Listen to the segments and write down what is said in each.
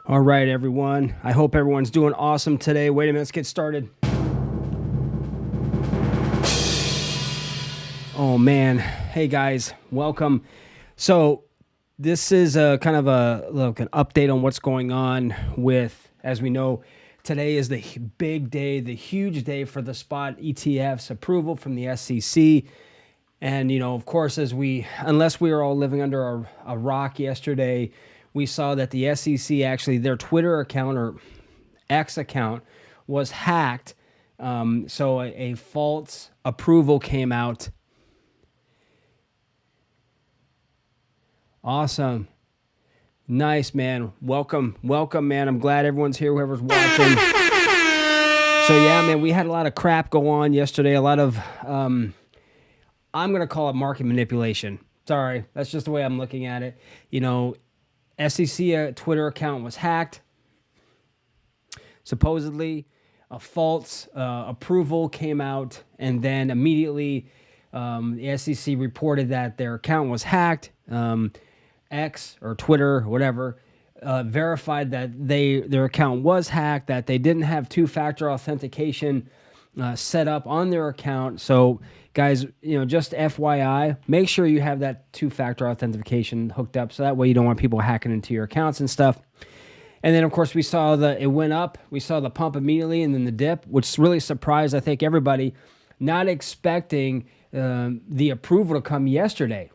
All right, everyone. I hope everyone's doing awesome today. Wait a minute, let's get started. Oh, man. Hey, guys. Welcome. So this is a kind of an update on what's going on with, as we know, today is the big day, the huge day for the Spot ETFs approval from the SEC. And, of course, unless we were all living under a rock yesterday, we saw that the SEC actually, their Twitter account or X account was hacked. So a false approval came out. Awesome. Nice, man. Welcome, man. I'm glad everyone's here, whoever's watching. So, yeah, man, we had a lot of crap go on yesterday. A lot of, I'm going to call it market manipulation. Sorry, that's just the way I'm looking at it. SEC Twitter account was hacked. Supposedly, a false approval came out, and then immediately the SEC reported that their account was hacked. X or Twitter, whatever, verified that their account was hacked, that they didn't have two-factor authentication set up on their account. So, guys, just FYI, make sure you have that two-factor authentication hooked up, so that way you don't want people hacking into your accounts and stuff. And then, of course, we saw it went up. We saw the pump immediately, and then the dip, which really surprised, I think, everybody, not expecting the approval to come yesterday.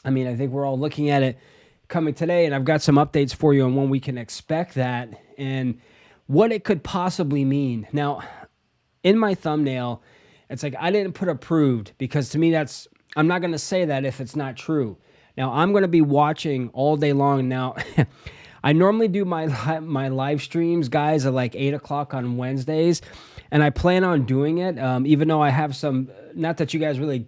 I mean, I think we're all looking at it coming today, and I've got some updates for you on when we can expect that and what it could possibly mean. Now, in my thumbnail, it's like I didn't put approved because to me I'm not going to say that if it's not true. Now, I'm going to be watching all day long. Now, I normally do my live streams, guys, at like 8 o'clock on Wednesdays, and I plan on doing it, even though I have some, not that you guys really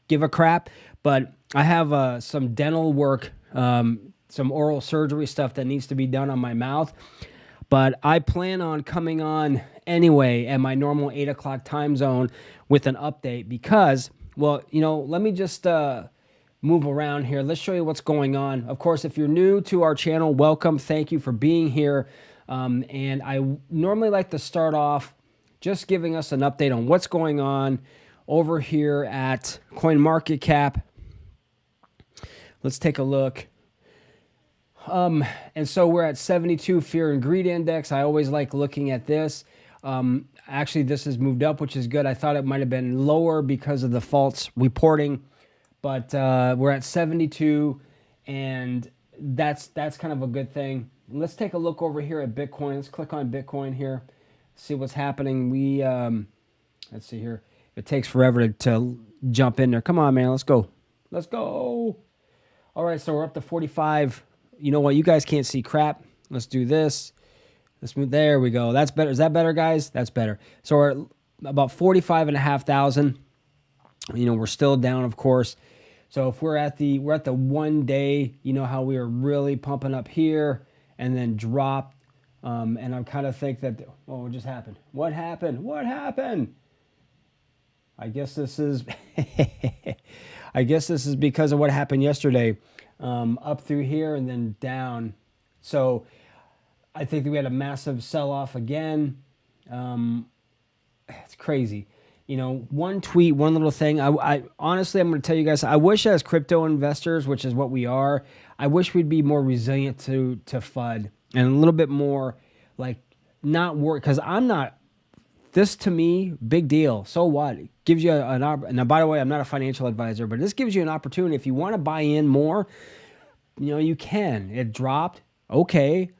give a crap, but I have some dental work, some oral surgery stuff that needs to be done on my mouth. But I plan on coming on anyway at my normal 8 o'clock time zone with an update because, well, let me just move around here. Let's show you what's going on. Of course, if you're new to our channel, welcome. Thank you for being here. And I normally like to start off just giving us an update on what's going on over here at CoinMarketCap. Let's take a look. And so we're at 72 Fear and Greed Index. I always like looking at this. Actually, this has moved up, which is good. I thought it might have been lower because of the false reporting, but we're at 72, and that's kind of a good thing. Let's take a look over here at Bitcoin. Let's click on Bitcoin here, see what's happening. Let's see here. It takes forever to jump in there. Come on, man. Let's go. Let's go. All right, so we're up to 45. You know what? You guys can't see crap. Let's do this. Let's move. There we go. That's better. Is that better, guys? That's better. So we're at about 45,500. We're still down, of course. So if we're at the 1 day, how we were really pumping up here and then dropped. And I kind of think that, what just happened? What happened? What happened? I guess this is because of what happened yesterday. Up through here and then down. So I think that we had a massive sell-off again. It's crazy. One tweet, one little thing. I honestly, I'm going to tell you guys, I wish as crypto investors, which is what we are, I wish we'd be more resilient to FUD and a little bit more like not work. Because this to me, big deal. So what? It gives you now, by the way, I'm not a financial advisor, but this gives you an opportunity. If you want to buy in more, you can. It dropped. Okay.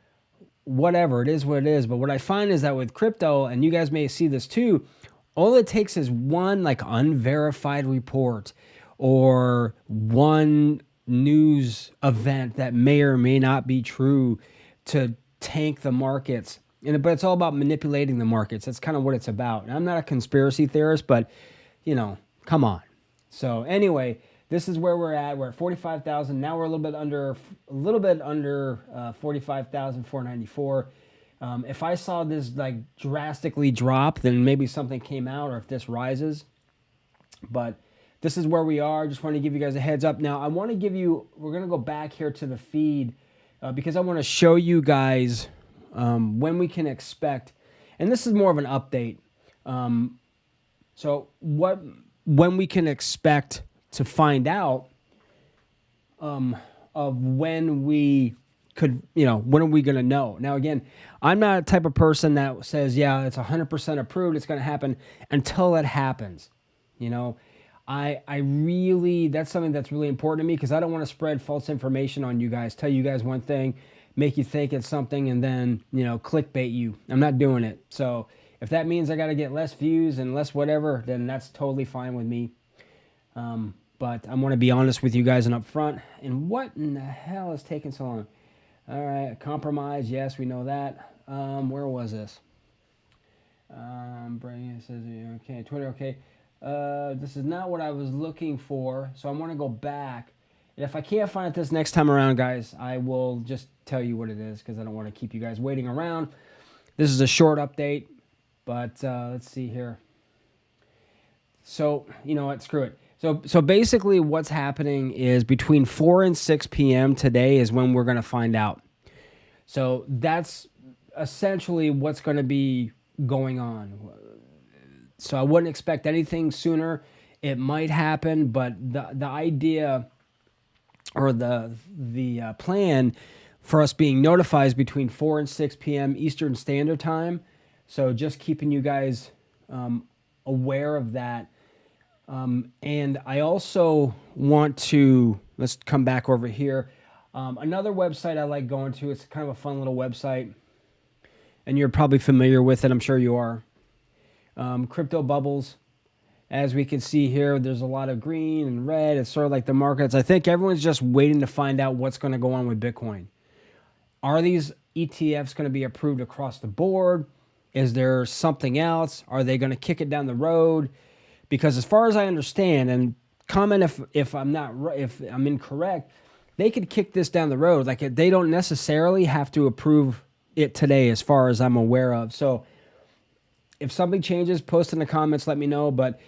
Whatever. It is what it is. But what I find is that with crypto, and you guys may see this too, all it takes is one like unverified report or one news event that may or may not be true to tank the markets. But it's all about manipulating the markets. That's kind of what it's about. And I'm not a conspiracy theorist, but, come on. So anyway, this is where we're at. We're at 45,000. Now we're a little bit under 45,494. If I saw this like drastically drop, then maybe something came out, or if this rises. But this is where we are. Just want to give you guys a heads up. Now I want to give you, we're going to go back here to the feed because I want to show you guys when we can expect, and this is more of an update. So when we can expect to find out of when we could, when are we going to know? Now, again, I'm not a type of person that says, yeah, it's 100% approved, it's going to happen until it happens. I really, that's something that's really important to me, because I don't want to spread false information on you guys, tell you guys one thing, make you think it's something, and then, clickbait you. I'm not doing it. So if that means I got to get less views and less whatever, then that's totally fine with me. But I want to be honest with you guys and upfront. And what in the hell is taking so long? All right, compromise. Yes, we know that. Where was this? Brain says, okay, Twitter, okay. This is not what I was looking for, so I want to go back. And if I can't find it this next time around, guys, I will just tell you what it is, because I don't want to keep you guys waiting around. This is a short update, but let's see here. So, you know what? Screw it. So basically what's happening is between 4 and 6 p.m. today is when we're going to find out. So that's essentially what's going to be going on. So I wouldn't expect anything sooner. It might happen, but the idea or the plan for us being notified is between 4 and 6 p.m. Eastern Standard Time. So just keeping you guys aware of that. And I also want to, let's come back over here. Another website I like going to, it's kind of a fun little website, and you're probably familiar with it. I'm sure you are. Crypto bubbles. As we can see here, there's a lot of green and red. It's sort of like the markets. I think everyone's just waiting to find out what's going to go on with Bitcoin. Are these ETFs going to be approved across the board? Is there something else? Are they going to kick it down the road? Because as far as I understand, and comment if I'm incorrect, they could kick this down the road. Like, they don't necessarily have to approve it today, as far as I'm aware of. So if something changes, post in the comments, let me know. But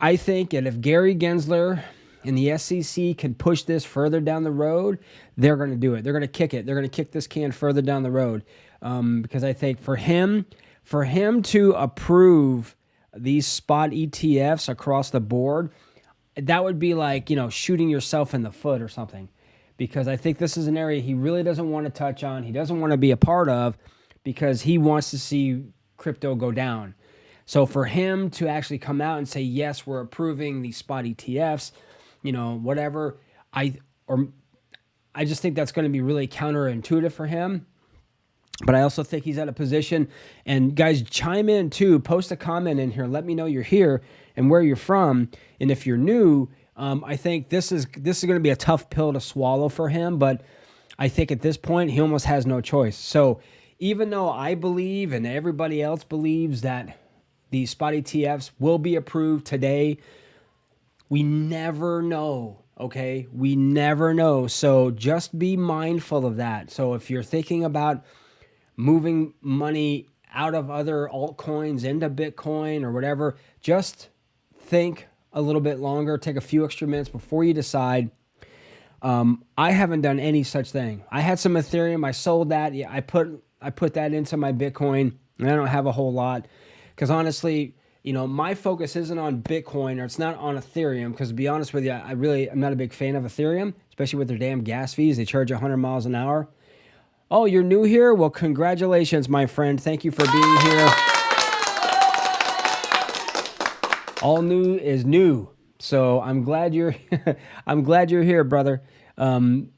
I think that if Gary Gensler and the SEC can push this further down the road, they're going to do it. They're going to kick it. They're going to kick this can further down the road. Because I think for him to approve these spot ETFs across the board, that would be like, shooting yourself in the foot or something. Because I think this is an area he really doesn't want to touch on. He doesn't want to be a part of, because he wants to see crypto go down. So for him to actually come out and say, yes, we're approving these spot ETFs, whatever, I just think that's going to be really counterintuitive for him. But I also think he's at a position, and guys, chime in too. Post a comment in here. Let me know you're here and where you're from. And if you're new, I think this is going to be a tough pill to swallow for him. But I think at this point, he almost has no choice. So even though I believe and everybody else believes that these spot ETFs will be approved today, we never know. Okay, we never know. So just be mindful of that. So if you're thinking about moving money out of other altcoins into Bitcoin or whatever, just think a little bit longer, take a few extra minutes before you decide. I haven't done any such thing. I had some Ethereum, I sold that. Yeah, I put that into my Bitcoin, and I don't have a whole lot, because honestly, my focus isn't on Bitcoin, or it's not on Ethereum, because to be honest with you, I'm not a big fan of Ethereum, especially with their damn gas fees. They charge 100 miles an hour. Oh, you're new here? Well, congratulations, my friend. Thank you for being here. All new is new. So I'm glad you're here, brother. From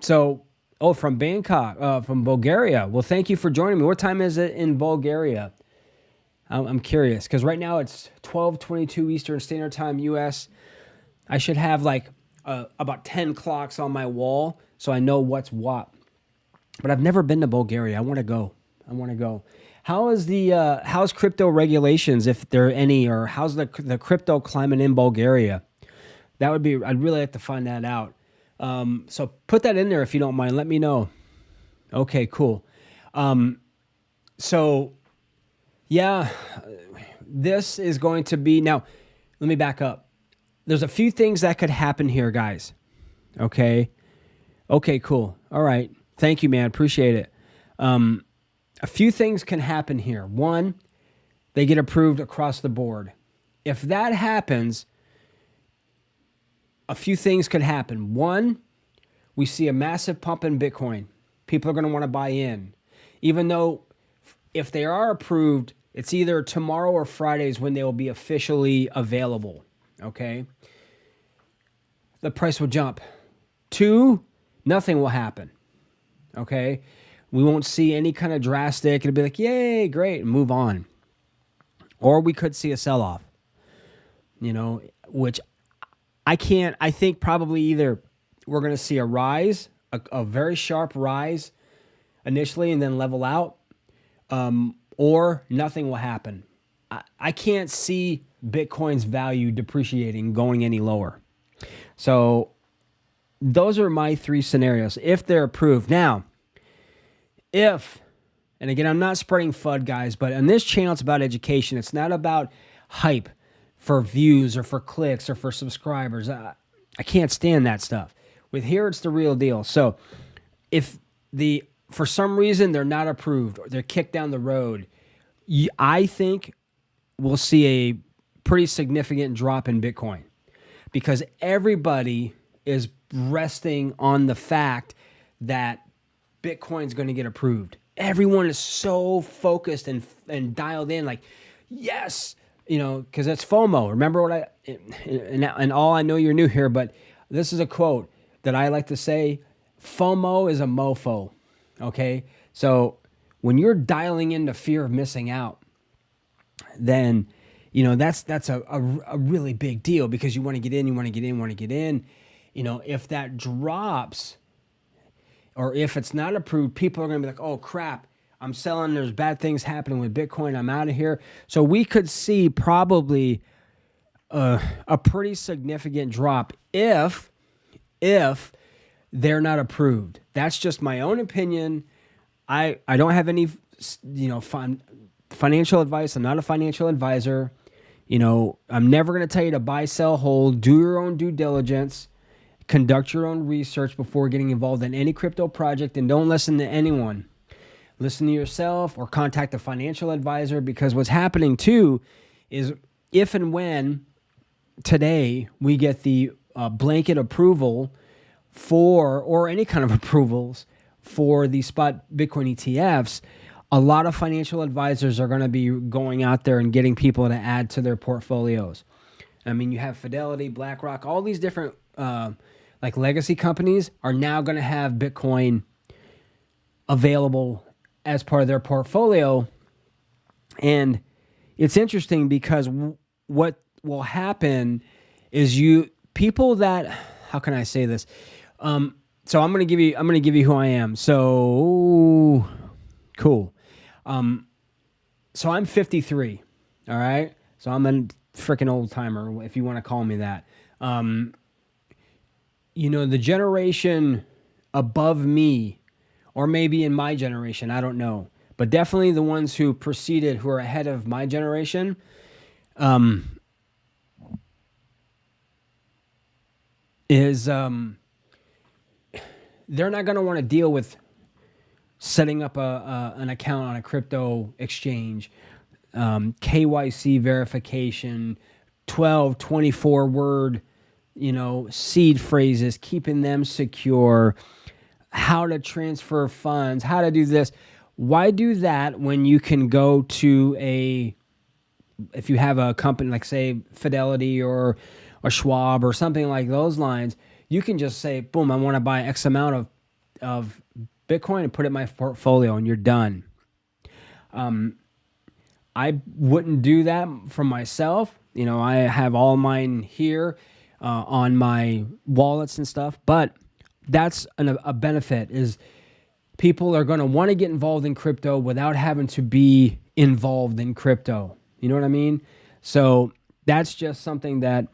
Bangkok, from Bulgaria. Well, thank you for joining me. What time is it in Bulgaria? I'm curious, because right now it's 12:22 Eastern Standard Time, US. I should have like about 10 clocks on my wall, so I know what's what. But I've never been to Bulgaria. I want to go. How's crypto regulations, if there are any, or how's the crypto climate in Bulgaria? I'd really like to find that out. So put that in there if you don't mind. Let me know. Okay, cool. This is going to be, now, let me back up. There's a few things that could happen here, guys. Okay, cool. All right. Thank you, man. Appreciate it. A few things can happen here. One, they get approved across the board. If that happens, a few things could happen. One, we see a massive pump in Bitcoin. People are going to want to buy in. Even though if they are approved, it's either tomorrow or Fridays when they will be officially available. Okay? The price will jump. Two, nothing will happen. Okay? We won't see any kind of drastic. It'll be like, yay, great, and move on. Or we could see a sell-off, which I think probably either we're going to see a rise, a very sharp rise initially and then level out, or nothing will happen. I can't see Bitcoin's value depreciating, going any lower. So those are my three scenarios if they're approved. Now, and again, I'm not spreading FUD, guys, but on this channel, it's about education. It's not about hype for views or for clicks or for subscribers. I can't stand that stuff. With here, it's the real deal. So if for some reason they're not approved or they're kicked down the road, I think we'll see a pretty significant drop in Bitcoin because everybody is resting on the fact that Bitcoin's going to get approved. Everyone is so focused and dialed in, like, yes, because that's FOMO. Remember what and all I know you're new here, but this is a quote that I like to say: FOMO is a mofo. Okay, so when you're dialing in the fear of missing out, then that's a really big deal because you want to get in. If that drops, or if it's not approved, people are going to be like, oh, crap, I'm selling. There's bad things happening with Bitcoin. I'm out of here. So we could see probably a pretty significant drop if they're not approved. That's just my own opinion. I don't have any financial advice. I'm not a financial advisor. I'm never going to tell you to buy, sell, hold. Do your own due diligence. Conduct your own research before getting involved in any crypto project, and don't listen to anyone. Listen to yourself or contact a financial advisor, because what's happening too is if and when today we get the blanket approval or any kind of approvals for the spot Bitcoin ETFs, a lot of financial advisors are going to be going out there and getting people to add to their portfolios. I mean, you have Fidelity, BlackRock, all these different like legacy companies are now going to have Bitcoin available as part of their portfolio. And it's interesting because what will happen is how can I say this? So I'm going to give you who I am. So cool. So I'm 53. All right. So I'm a freaking old timer, if you want to call me that. The generation above me, or maybe in my generation, I don't know, but definitely the ones who are ahead of my generation, they're not going to want to deal with setting up an account on a crypto exchange, KYC verification, 12, 24 word, seed phrases, keeping them secure, how to transfer funds, how to do this. Why do that when you can go to if you have a company like, say, Fidelity or a Schwab or something like those lines, you can just say, boom, I want to buy X amount of Bitcoin and put it in my portfolio, and you're done. I wouldn't do that for myself. I have all mine here on my wallets and stuff, but that's a benefit is people are going to want to get involved in crypto without having to be involved in crypto. You know what I mean? So that's just something that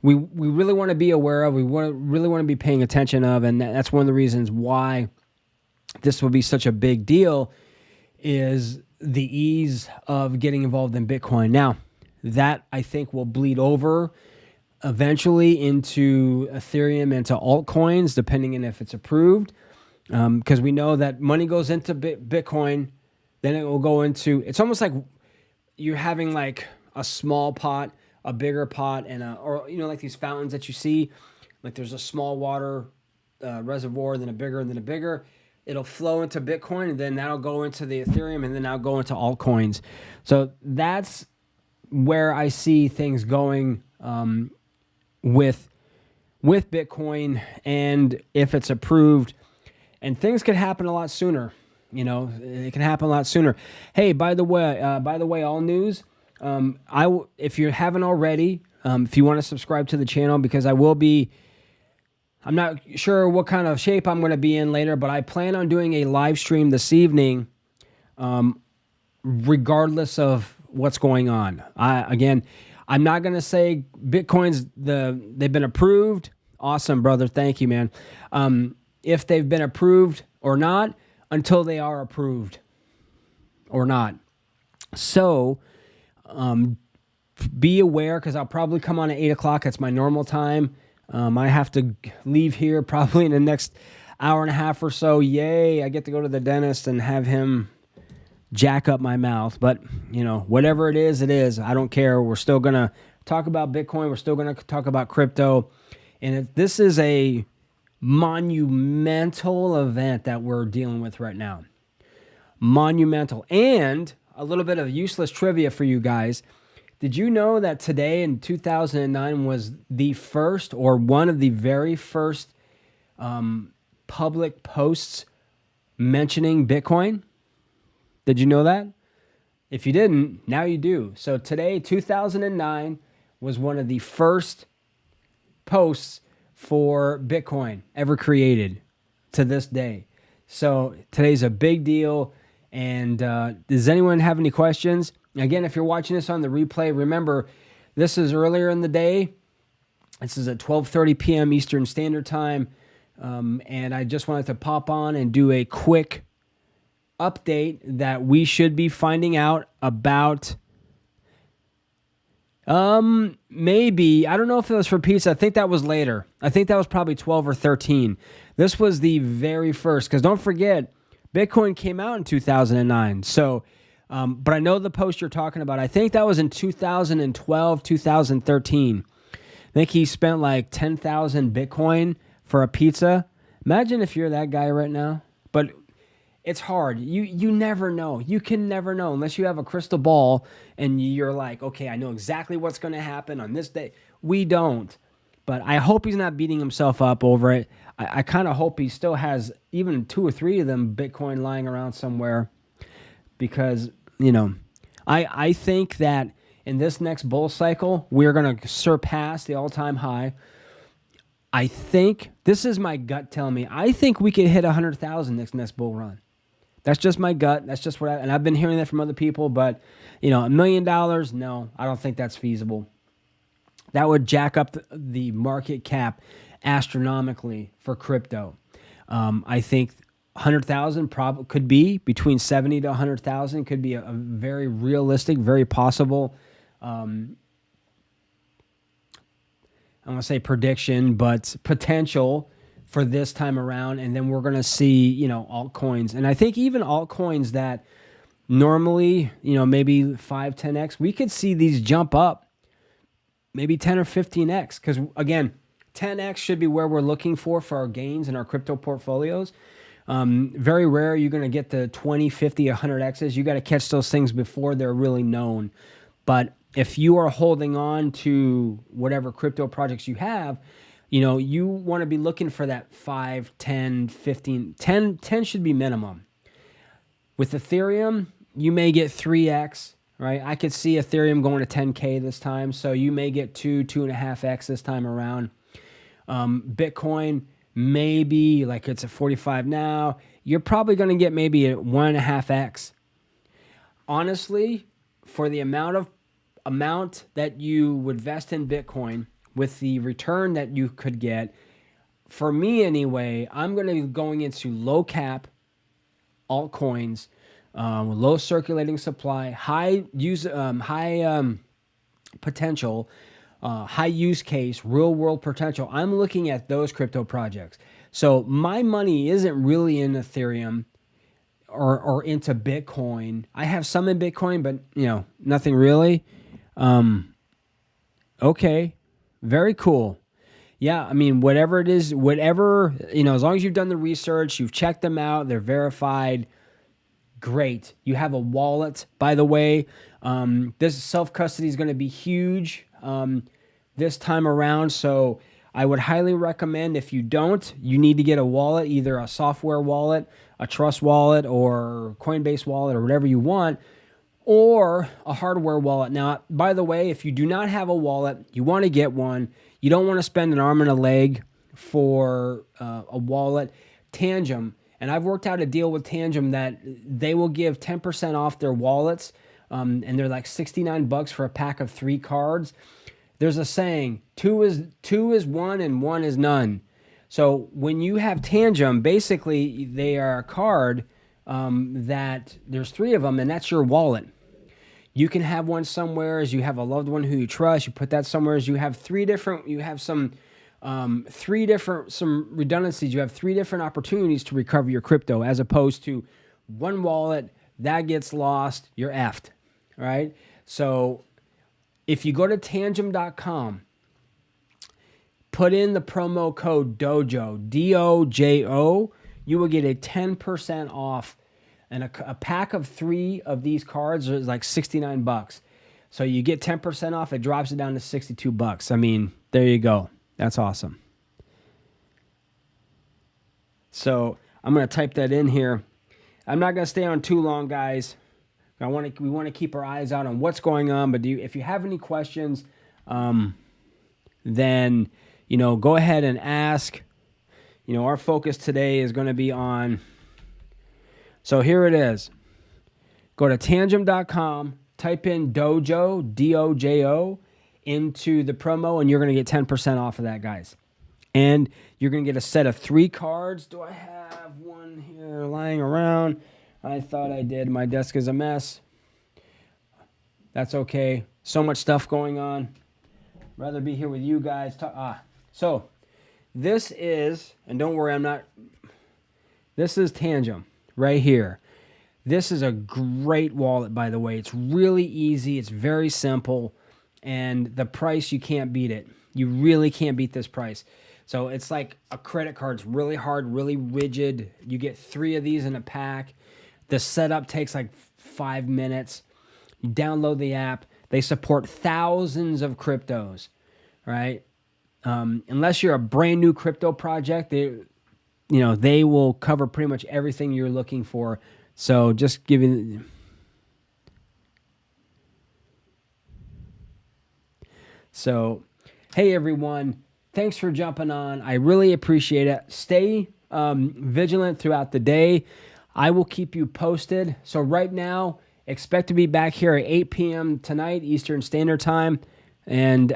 we really want to be aware of. We really want to be paying attention of, and that's one of the reasons why this will be such a big deal is the ease of getting involved in Bitcoin. Now, that I think will bleed over eventually into Ethereum, into altcoins, depending on if it's approved. because we know that money goes into Bitcoin, then it will go into, it's almost like you're having like a small pot, a bigger pot, and or like these fountains that you see, like there's a small water reservoir, then a bigger, and then a bigger. It'll flow into Bitcoin, and then that'll go into the Ethereum, and then that'll go into altcoins. So that's where I see things going with Bitcoin, and if it's approved, and things could happen a lot sooner. It can happen a lot sooner. Hey, by the way, all news. If you haven't already, if you want to subscribe to the channel, because I will be. I'm not sure what kind of shape I'm going to be in later, but I plan on doing a live stream this evening, regardless of what's going on. I'm not going to say Bitcoin's they've been approved. Awesome, brother. Thank you, man. If they've been approved or not, until they are approved or not. So be aware, because I'll probably come on at 8 o'clock. That's my normal time. I have to leave here probably in the next hour and a half or so. Yay, I get to go to the dentist and have him jack up my mouth. But, whatever it is, it is. I don't care. We're still going to talk about Bitcoin. We're still going to talk about crypto. And this is a monumental event that we're dealing with right now. Monumental. And a little bit of useless trivia for you guys. Did you know that today in 2009 was the first, or one of the very first public posts mentioning Bitcoin? Did you know that? If you didn't, now you do. So today, 2009, was one of the first posts for Bitcoin ever created to this day. So today's a big deal. And does anyone have any questions? Again, if you're watching this on the replay, remember, this is earlier in the day. This is at 12:30 p.m. Eastern Standard Time. And I just wanted to pop on and do a quick update that we should be finding out about. Maybe, I don't know if it was for pizza. I think that was later. I think that was probably 12 or 13. This was the very first, because don't forget, Bitcoin came out in 2009. So, but I know the post you're talking about. I think that was in 2012, 2013. I think he spent like 10,000 Bitcoin for a pizza. Imagine if you're that guy right now. But it's hard. You never know. You can never know unless you have a crystal ball and you're like, okay, I know exactly what's going to happen on this day. We don't. But I hope he's not beating himself up over it. I kind of hope he still has even 2 or 3 of them Bitcoin lying around somewhere, because, I think that in this next bull cycle, we're going to surpass the all-time high. I think, this is my gut telling me, I think we could hit 100,000 next bull run. That's just my gut. That's just what and I've been hearing that from other people, but, $1 million, no, I don't think that's feasible. That would jack up the market cap astronomically for crypto. I think 100,000 could be between 70 to 100,000 could be a very realistic, very possible. I'm going to say prediction, but potential for this time around. And then we're going to see, altcoins. And I think even altcoins that normally, maybe 5, 10x, we could see these jump up maybe 10 or 15x. Because again, 10x should be where we're looking for our gains in our crypto portfolios. Very rare you're going to get the 20, 50, 100x's. You got to catch those things before they're really known. But if you are holding on to whatever crypto projects you have, you want to be looking for that 5, 10, 15, 10 should be minimum. With Ethereum, you may get 3x, right? I could see Ethereum going to 10K this time. So you may get 2.5x this time around. Bitcoin, maybe like it's at 45 now. You're probably going to get maybe a 1.5x. Honestly, for the amount that you would invest in Bitcoin with the return that you could get, for me anyway, I'm going to be going into low cap altcoins, low circulating supply, high potential, high use case, real world potential. I'm looking at those crypto projects. So my money isn't really in Ethereum or into Bitcoin. I have some in Bitcoin, but nothing really. Okay, very cool. Yeah, I mean, whatever it is, whatever, as long as you've done the research, you've checked them out, they're verified, great. You have a wallet, by the way. This self-custody is going to be huge this time around, so I would highly recommend, if you don't, you need to get a wallet, either a software wallet, a Trust wallet, or Coinbase wallet, or whatever you want, or a hardware wallet. Now, by the way, if you do not have a wallet, you want to get one, you don't want to spend an arm and a leg for a wallet, Tangem, and I've worked out a deal with Tangem that they will give 10% off their wallets, and they're like $69 for a pack of 3 cards. There's a saying, two is one and one is none. So when you have Tangem, basically they are a card that there's 3 of them, and that's your wallet. You can have one somewhere as you have a loved one who you trust. You put that somewhere as you have some redundancies. You have 3 different opportunities to recover your crypto, as opposed to one wallet that gets lost, you're effed, right? So if you go to tangem.com, put in the promo code Dojo, DOJO, you will get a 10% off. And a pack of 3 of these cards is like $69. So you get 10% off, it drops it down to $62. I mean, there you go. That's awesome. So I'm going to type that in here. I'm not going to stay on too long, guys. We want to keep our eyes out on what's going on. But if you have any questions, then go ahead and ask. Our focus today is going to be on. So here it is. Go to tangem.com, type in Dojo, D-O-J-O, into the promo, and you're going to get 10% off of that, guys. And you're going to get a set of 3 cards. Do I have one here lying around? I thought I did. My desk is a mess. That's okay. So much stuff going on. Rather be here with you guys. So this is, and don't worry, this is Tangem right here. This is a great wallet, by the way. It's really easy. It's very simple. And the price, you can't beat it. You really can't beat this price. So it's like a credit card. It's really hard, really rigid. You get 3 of these in a pack. The setup takes like 5 minutes. You download the app. They support thousands of cryptos, right? Unless you're a brand new crypto project, they will cover pretty much everything you're looking for. So just giving. So, hey everyone, thanks for jumping on. I really appreciate it. Stay vigilant throughout the day. I will keep you posted. So right now, expect to be back here at 8 p.m. tonight, Eastern Standard Time. And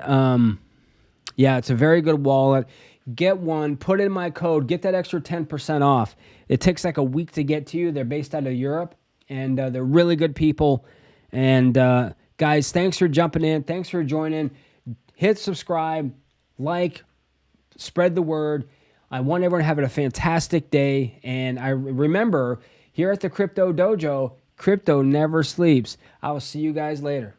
yeah, it's a very good wallet. Get one, put in my code, get that extra 10% off. It takes like a week to get to you. They're based out of Europe, and they're really good people. And guys, thanks for jumping in. Thanks for joining. Hit subscribe, like, spread the word. I want everyone having a fantastic day. And I remember, here at the Crypto Dojo, crypto never sleeps. I will see you guys later.